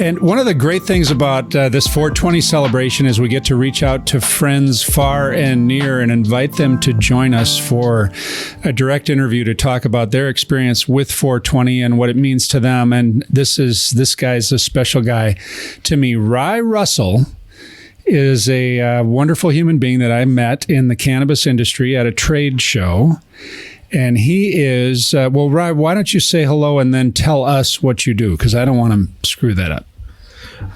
And one of the great things about this 420 celebration is we get to reach out to friends far and near and invite them to join us for a direct interview to talk about their experience with 420 and what it means to them. And this guy's a special guy to me. Rye Russell is a wonderful human being that I met in the cannabis industry at a trade show. And he is, Rye, why don't you say hello and then tell us what you do? Because I don't want to screw that up.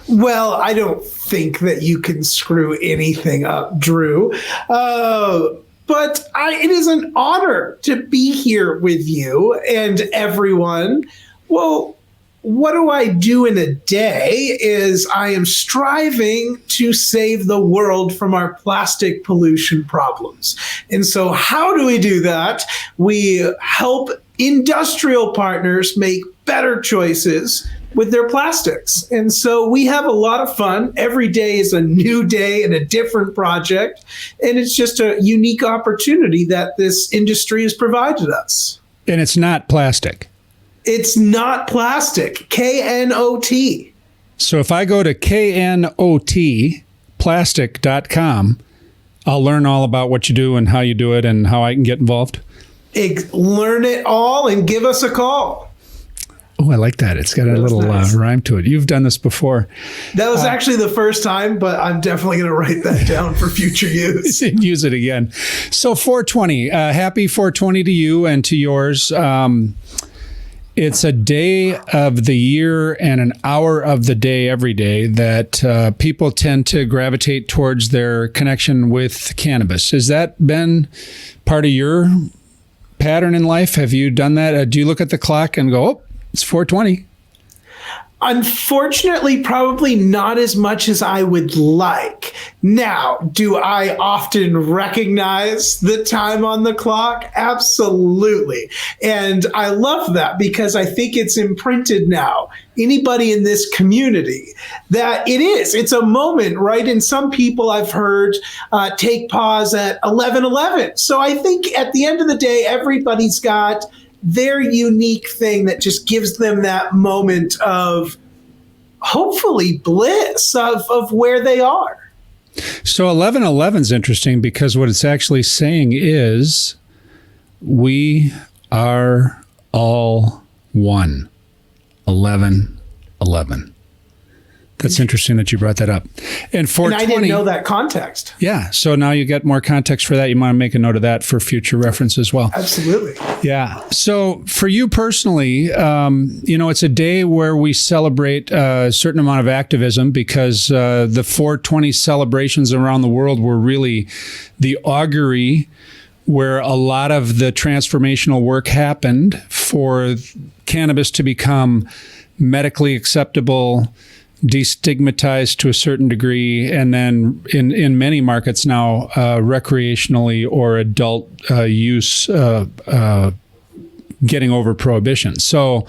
Well, I don't think that you can screw anything up, Drew. But it is an honor to be here with you and everyone. Well, what do I do in a day is I am striving to save the world from our plastic pollution problems. And so how do we do that? We help industrial partners make better choices with their plastics. And so we have a lot of fun. Every day is a new day and a different project. And it's just a unique opportunity that this industry has provided us. And it's not plastic. It's not plastic. KNOT. So if I go to knotplastic.com, I'll learn all about what you do and how you do it and how I can get involved. Learn it all and give us a call. Oh, I like that. It's got a little rhyme to it. You've done this before. That was actually the first time, but I'm definitely going to write that down for future use. Use it again. So 420, happy 420 to you and to yours. It's a day of the year and an hour of the day every day that people tend to gravitate towards their connection with cannabis. Has that been part of your pattern in life? Have you done that? Do you look at the clock and go, oh, it's 420? Unfortunately, probably not as much as I would like. Now, do I often recognize the time on the clock? Absolutely. And I love that because I think it's imprinted now. Anybody in this community that it's a moment, right? And some people I've heard take pause at 11:11. So I think at the end of the day, everybody's got their unique thing that just gives them that moment of hopefully bliss of where they are. So 11:11 is interesting because what it's actually saying is we are all one. 11:11. That's interesting that you brought that up. And 420, and I didn't know that context. Yeah. So now you get more context for that. You want to make a note of that for future reference as well. Absolutely. Yeah. So for you personally, it's a day where we celebrate a certain amount of activism because the 420 celebrations around the world were really the augury where a lot of the transformational work happened for cannabis to become medically acceptable, destigmatized to a certain degree, and then in many markets now, recreationally or adult use getting over prohibition. So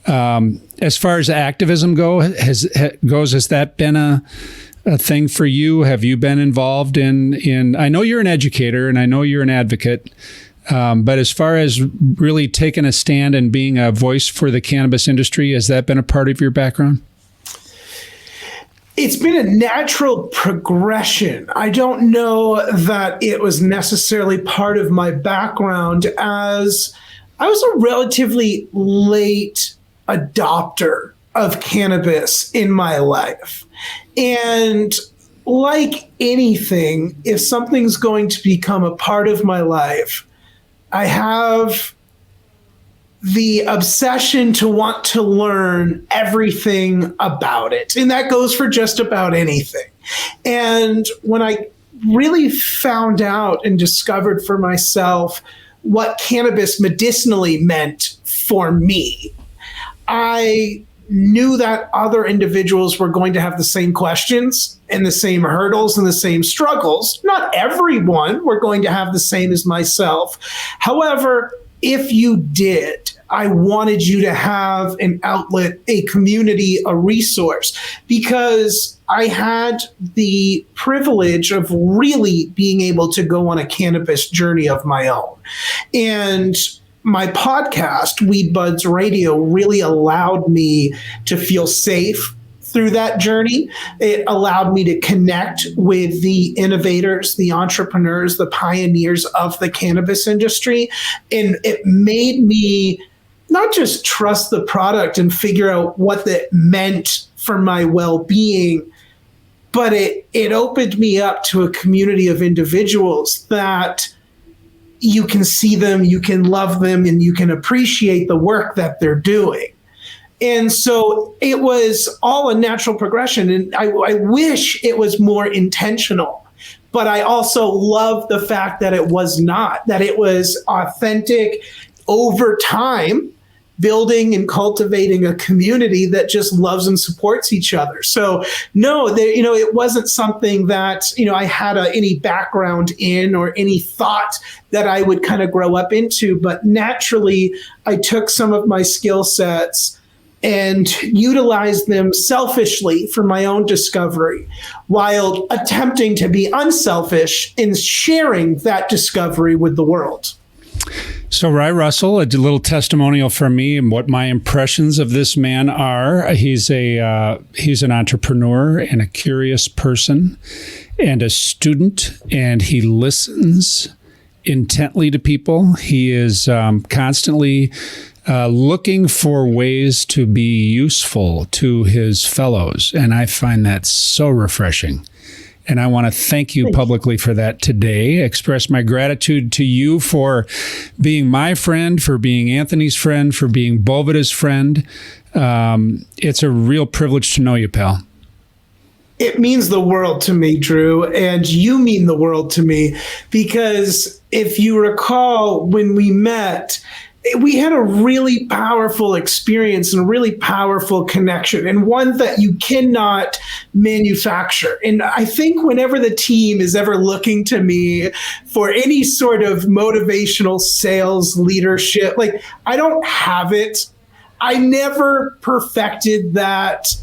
as far as activism has that been a thing for you? Have you been involved in I know you're an educator and I know you're an advocate, but as far as really taking a stand and being a voice for the cannabis industry, has that been a part of your background? It's been a natural progression. I don't know that it was necessarily part of my background, as I was a relatively late adopter of cannabis in my life. And like anything, if something's going to become a part of my life, I have the obsession to want to learn everything about it. And that goes for just about anything. And when I really found out and discovered for myself what cannabis medicinally meant for me, I knew that other individuals were going to have the same questions and the same hurdles and the same struggles. Not everyone were going to have the same as myself. However, if you did, I wanted you to have an outlet, a community, a resource, because I had the privilege of really being able to go on a cannabis journey of my own. And my podcast, Weed Buds Radio, really allowed me to feel safe, through that journey. It allowed me to connect with the innovators, the entrepreneurs, the pioneers of the cannabis industry. And it made me not just trust the product and figure out what that meant for my well-being, but it opened me up to a community of individuals that you can see them, you can love them, and you can appreciate the work that they're doing. And so it was all a natural progression. And I wish it was more intentional, but I also love the fact that it was not, that it was authentic over time, building and cultivating a community that just loves and supports each other. So no, it wasn't something that, I had any background in or any thought that I would kind of grow up into, but naturally I took some of my skill sets and utilized them selfishly for my own discovery, while attempting to be unselfish in sharing that discovery with the world. So Ry Russell, a little testimonial from me and what my impressions of this man are. He's an entrepreneur and a curious person and a student, and he listens intently to people. He is constantly looking for ways to be useful to his fellows, and I find that so refreshing. And I want to thank you publicly for that today. Express my gratitude to you for being my friend, for being Anthony's friend, for being Boveda's friend. It's a real privilege to know you, pal. It means the world to me, Drew, and you mean the world to me, because if you recall when we met, we had a really powerful experience and a really powerful connection, and one that you cannot manufacture. And I think whenever the team is ever looking to me for any sort of motivational sales leadership, like, I don't have it. I never perfected that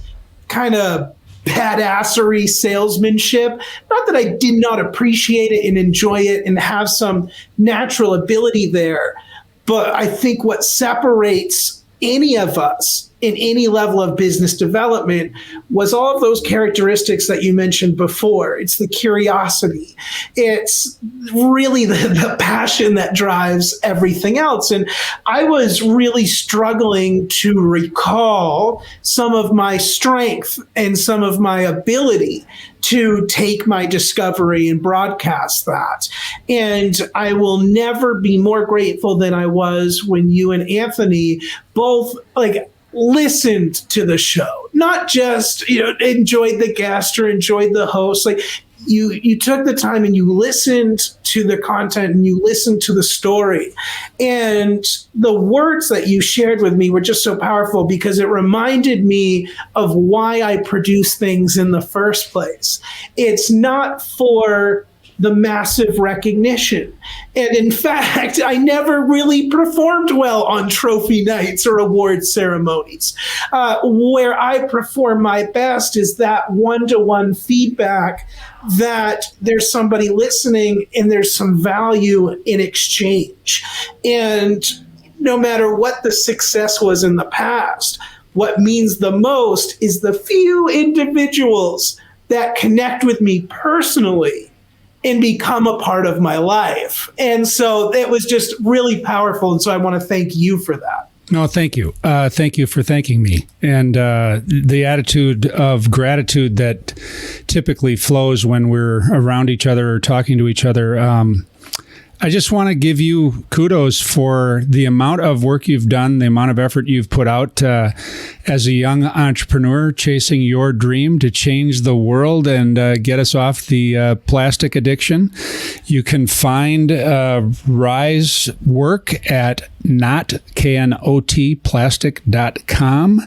kind of badassery salesmanship. Not that I did not appreciate it and enjoy it and have some natural ability there, but I think what separates any of us in any level of business development was all of those characteristics that you mentioned before. It's the curiosity. It's really the passion that drives everything else. And I was really struggling to recall some of my strength and some of my ability to take my discovery and broadcast that. And I will never be more grateful than I was when you and Anthony both listened to the show, not just, enjoyed the guest or enjoyed the host. Like, you took the time and you listened to the content and you listened to the story. And the words that you shared with me were just so powerful, because it reminded me of why I produce things in the first place. It's not for the massive recognition. And in fact, I never really performed well on trophy nights or award ceremonies. Where I perform my best is that one-to-one feedback, that there's somebody listening and there's some value in exchange. And no matter what the success was in the past, what means the most is the few individuals that connect with me personally and become a part of my life. And so it was just really powerful. And so I want to thank you for that. No, thank you. Thank you for thanking me. And the attitude of gratitude that typically flows when we're around each other or talking to each other. I just want to give you kudos for the amount of work you've done, the amount of effort you've put out as a young entrepreneur, chasing your dream to change the world and get us off the plastic addiction. You can find Ry's work at knotplastic.com.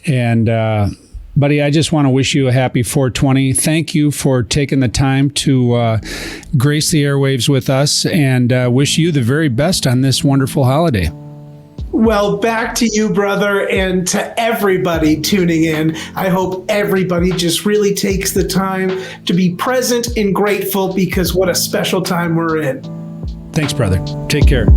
And buddy, I just want to wish you a happy 420. Thank you for taking the time to grace the airwaves with us, and wish you the very best on this wonderful holiday. Well, back to you, brother, and to everybody tuning in. I hope everybody just really takes the time to be present and grateful, because what a special time we're in. Thanks, brother. Take care.